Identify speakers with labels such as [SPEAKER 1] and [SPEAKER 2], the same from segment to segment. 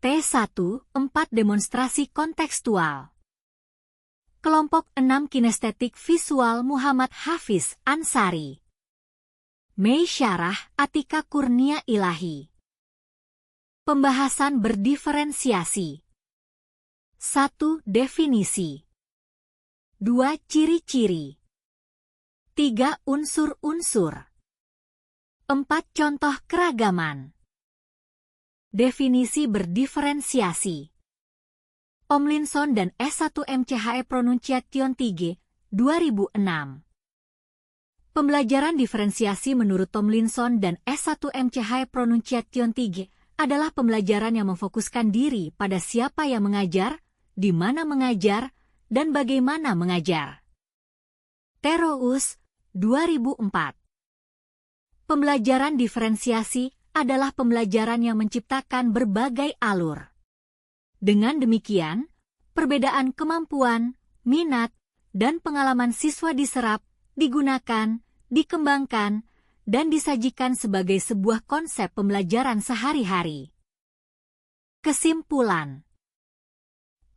[SPEAKER 1] T1, 4 Demonstrasi kontekstual. Kelompok 6 Kinestetik visual Muhammad Hafiz Ansari. Mei Syarah Atika Kurnia Ilahi. Pembahasan berdiferensiasi. 1. Definisi. 2. Ciri-ciri. 3. Unsur-unsur. 4. Contoh keragaman. Definisi berdiferensiasi. Tomlinson dan S1 MCHE Pronunciation 3, 2006. Pembelajaran diferensiasi menurut Tomlinson dan S1 MCHE Pronunciation 3 adalah pembelajaran yang memfokuskan diri pada siapa yang mengajar, di mana mengajar, dan bagaimana mengajar. Terous, 2004. Pembelajaran diferensiasi adalah pembelajaran yang menciptakan berbagai alur. Dengan demikian, perbedaan kemampuan, minat, dan pengalaman siswa diserap, digunakan, dikembangkan, dan disajikan sebagai sebuah konsep pembelajaran sehari-hari. Kesimpulan.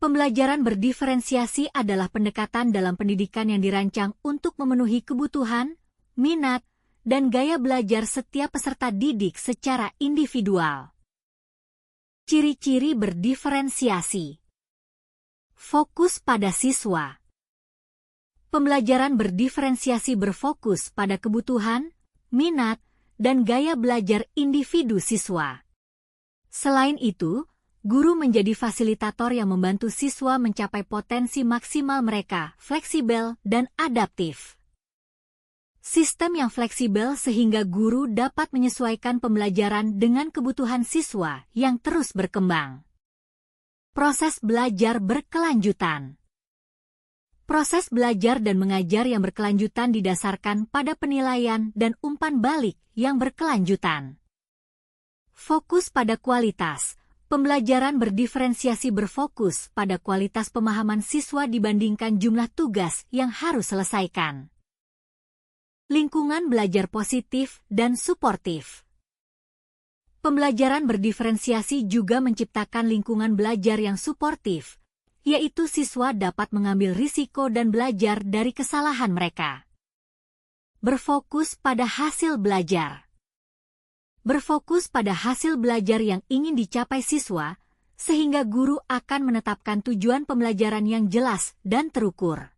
[SPEAKER 1] Pembelajaran berdiferensiasi adalah pendekatan dalam pendidikan yang dirancang untuk memenuhi kebutuhan, minat, dan gaya belajar setiap peserta didik secara individual. Ciri-ciri berdiferensiasi. Fokus pada siswa. Pembelajaran berdiferensiasi berfokus pada kebutuhan, minat, dan gaya belajar individu siswa. Selain itu, guru menjadi fasilitator yang membantu siswa mencapai potensi maksimal mereka, fleksibel dan adaptif. Sistem yang fleksibel sehingga guru dapat menyesuaikan pembelajaran dengan kebutuhan siswa yang terus berkembang. Proses belajar berkelanjutan. Proses belajar dan mengajar yang berkelanjutan didasarkan pada penilaian dan umpan balik yang berkelanjutan. Fokus pada kualitas. Pembelajaran berdiferensiasi berfokus pada kualitas pemahaman siswa dibandingkan jumlah tugas yang harus selesaikan. Lingkungan belajar positif dan suportif. Pembelajaran berdiferensiasi juga menciptakan lingkungan belajar yang suportif, yaitu siswa dapat mengambil risiko dan belajar dari kesalahan mereka. Berfokus pada hasil belajar. Berfokus pada hasil belajar yang ingin dicapai siswa, sehingga guru akan menetapkan tujuan pembelajaran yang jelas dan terukur.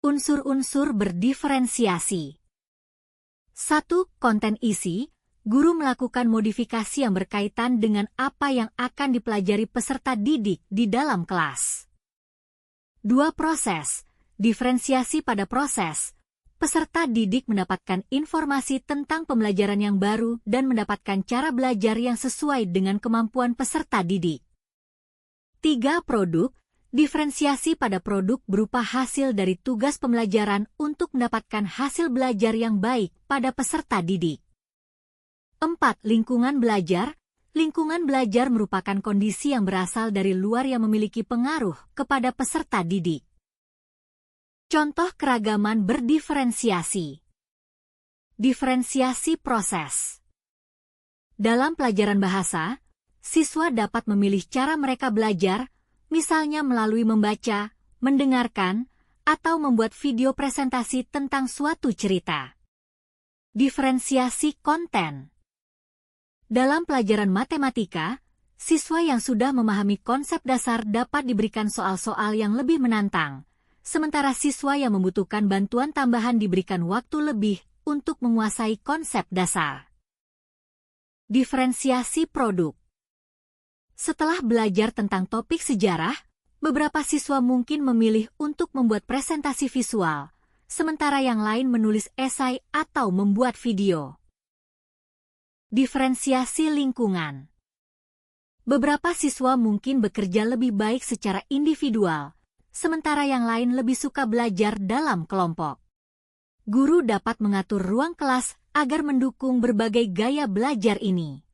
[SPEAKER 1] Unsur-unsur berdiferensiasi. 1. Konten isi. Guru melakukan modifikasi yang berkaitan dengan apa yang akan dipelajari peserta didik di dalam kelas. 2. Proses. Diferensiasi pada proses. Peserta didik mendapatkan informasi tentang pembelajaran yang baru dan mendapatkan cara belajar yang sesuai dengan kemampuan peserta didik. 3. Produk. Diferensiasi pada produk berupa hasil dari tugas pembelajaran untuk mendapatkan hasil belajar yang baik pada peserta didik. 4. Lingkungan belajar. Lingkungan belajar merupakan kondisi yang berasal dari luar yang memiliki pengaruh kepada peserta didik. Contoh keragaman berdiferensiasi. Diferensiasi proses. Dalam pelajaran bahasa, siswa dapat memilih cara mereka belajar, misalnya melalui membaca, mendengarkan, atau membuat video presentasi tentang suatu cerita. Diferensiasi konten. Dalam pelajaran matematika, siswa yang sudah memahami konsep dasar dapat diberikan soal-soal yang lebih menantang, sementara siswa yang membutuhkan bantuan tambahan diberikan waktu lebih untuk menguasai konsep dasar. Diferensiasi produk. Setelah belajar tentang topik sejarah, beberapa siswa mungkin memilih untuk membuat presentasi visual, sementara yang lain menulis esai atau membuat video. Diferensiasi lingkungan. Beberapa siswa mungkin bekerja lebih baik secara individual, sementara yang lain lebih suka belajar dalam kelompok. Guru dapat mengatur ruang kelas agar mendukung berbagai gaya belajar ini.